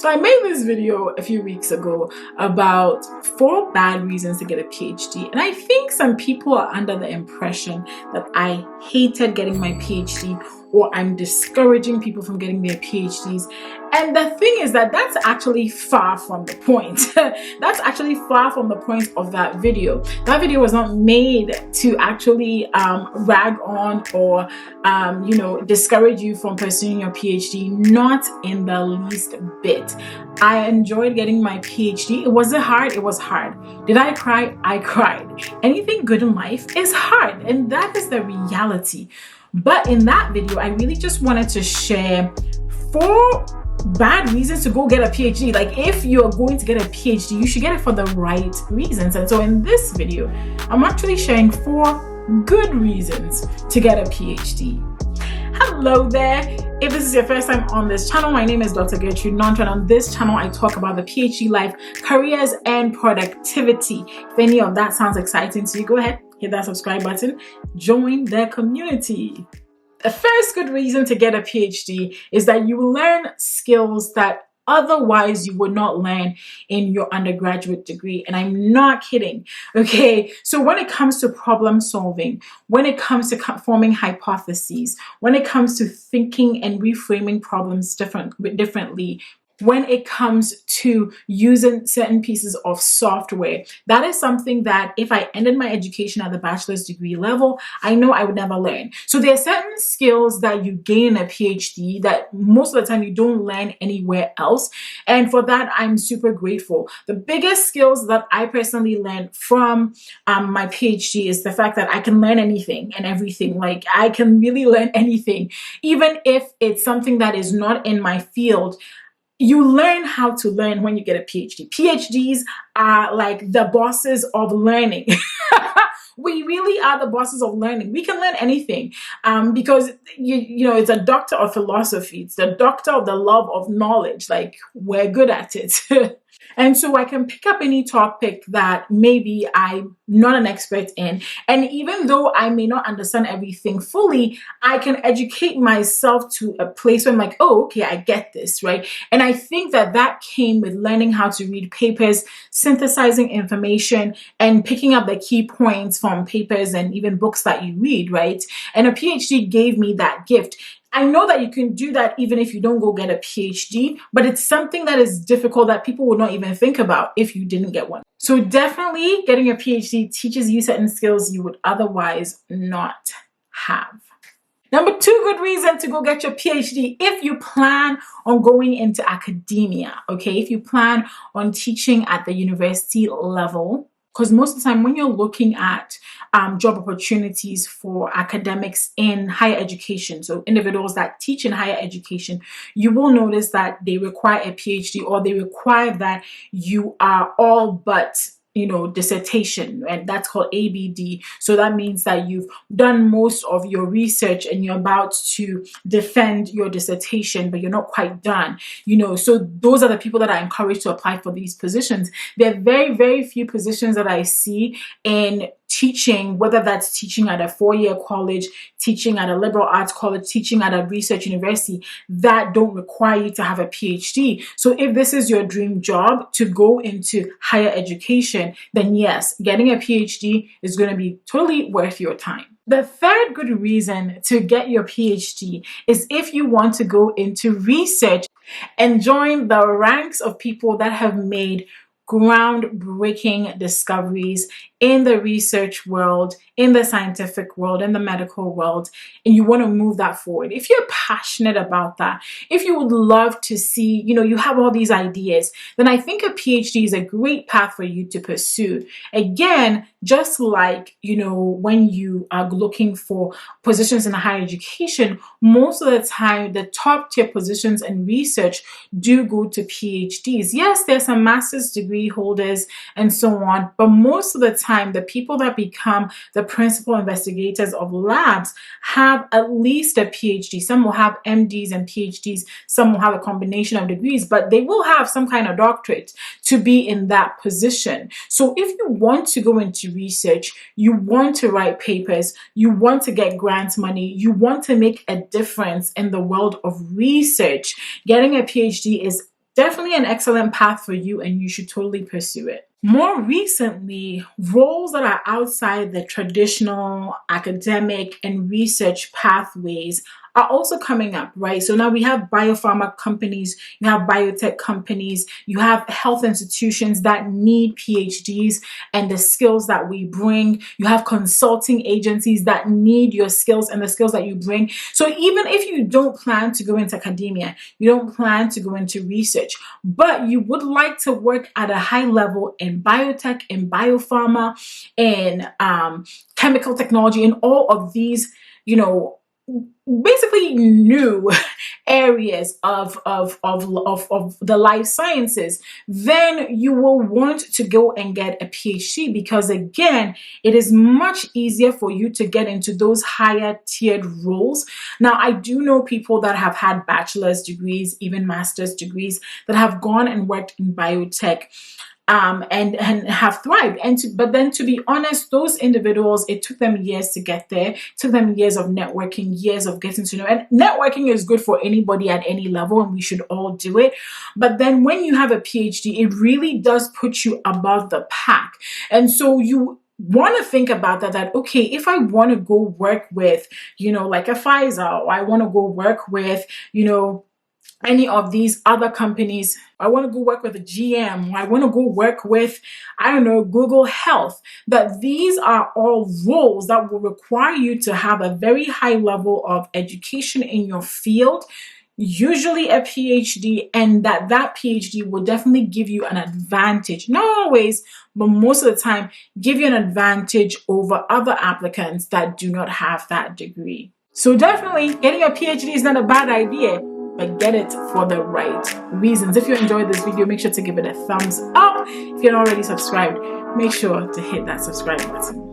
So I made this video a few weeks ago about 4 bad reasons to get a PhD. And I think some people are under the impression that I hated getting my PhD or I'm discouraging people from getting their PhDs. And the thing is that that's actually far from the point. That's actually far from the point of that video. That video was not made to actually rag on or discourage you from pursuing your PhD. Not in the least bit. I enjoyed getting my PhD. It wasn't hard. It was hard. Did I cry? I cried. Anything good in life is hard, and that is the reality. But in that video, I really just wanted to share 4 bad reasons to go get a PhD. Like, if you're going to get a PhD, you should get it for the right reasons. And so in this video, I'm actually sharing 4 good reasons to get a PhD. Hello there. If this is your first time on this channel, my name is Dr. Gertrude Nonto, and on this channel I talk about the PhD life, careers, and productivity. If any of that sounds exciting to you, go ahead, hit that subscribe button, join the community. The first good reason to get a PhD is that you will learn skills that otherwise you would not learn in your undergraduate degree. And I'm not kidding. Okay, so when it comes to problem solving, when it comes to forming hypotheses, when it comes to thinking and reframing problems differently, when it comes to using certain pieces of software, that is something that if I ended my education at the bachelor's degree level, I know I would never learn. So there are certain skills that you gain in a PhD that most of the time you don't learn anywhere else. And for that, I'm super grateful. The biggest skills that I personally learned from my PhD is the fact that I can learn anything and everything. Like, I can really learn anything, even if it's something that is not in my field. You learn how to learn when you get a PhD. PhDs are like the bosses of learning. We really are the bosses of learning. We can learn anything because, it's a doctor of philosophy. It's the doctor of the love of knowledge. Like, we're good at it. And so I can pick up any topic that maybe I'm not an expert in. And even though I may not understand everything fully, I can educate myself to a place where I'm like, oh, okay, I get this, right? And I think that came with learning how to read papers, synthesizing information, and picking up the key points from papers and even books that you read, right? And a PhD gave me that gift. I know that you can do that even if you don't go get a PhD, but it's something that is difficult that people would not even think about if you didn't get one. So definitely getting a PhD teaches you certain skills you would otherwise not have. Number 2 good reason to go get your PhD, if you plan on going into academia, okay? If you plan on teaching at the university level, because most of the time when you're looking at job opportunities for academics in higher education, so individuals that teach in higher education, you will notice that they require a PhD, or they require that you are all but dissertation, and that's called ABD. So that means that you've done most of your research and you're about to defend your dissertation, but you're not quite done. So those are the people that are encouraged to apply for these positions. There are very, very few positions that I see in teaching, whether that's teaching at a 4-year college, teaching at a liberal arts college, teaching at a research university, that don't require you to have a PhD. So if this is your dream job to go into higher education, then yes, getting a PhD is going to be totally worth your time. The third good reason to get your PhD is if you want to go into research and join the ranks of people that have made groundbreaking discoveries in the research world, in the scientific world, in the medical world, and you want to move that forward. If you're passionate about that, if you would love to see, you have all these ideas, then I think a PhD is a great path for you to pursue. Again, just like, when you are looking for positions in higher education, most of the time, the top tier positions in research do go to PhDs. Yes, there's some master's degree holders and so on, but most of the time, the people that become the principal investigators of labs have at least a PhD. Some will have MDs and PhDs. Some will have a combination of degrees, but they will have some kind of doctorate to be in that position. So if you want to go into research, you want to write papers, you want to get grant money, you want to make a difference in the world of research, getting a PhD is definitely an excellent path for you, and you should totally pursue it. More recently, roles that are outside the traditional academic and research pathways are also coming up, right? So now we have biopharma companies, you have biotech companies, you have health institutions that need PhDs and the skills that we bring. You have consulting agencies that need your skills and the skills that you bring. So even if you don't plan to go into academia, you don't plan to go into research, but you would like to work at a high level in biotech, in biopharma, in chemical technology, in all of these, you know, basically new areas of the life sciences, then you will want to go and get a PhD, because again, it is much easier for you to get into those higher tiered roles. Now, I do know people that have had bachelor's degrees, even master's degrees, that have gone and worked in biotech, and have thrived. But then, to be honest, those individuals, it took them years to get there. It took them years of networking, years of getting to know. And networking is good for anybody at any level, and we should all do it. But then, when you have a PhD, it really does put you above the pack. And so you want to think about that, okay, if I want to go work with, like a Pfizer, or I want to go work with, any of these other companies, I want to go work with a GM, or I want to go work with, I don't know, Google Health, that these are all roles that will require you to have a very high level of education in your field, usually a PhD, and that PhD will definitely give you an advantage. Not always, but most of the time, give you an advantage over other applicants that do not have that degree. So definitely, getting a PhD is not a bad idea, but get it for the right reasons. If you enjoyed this video, make sure to give it a thumbs up. If you're not already subscribed, make sure to hit that subscribe button.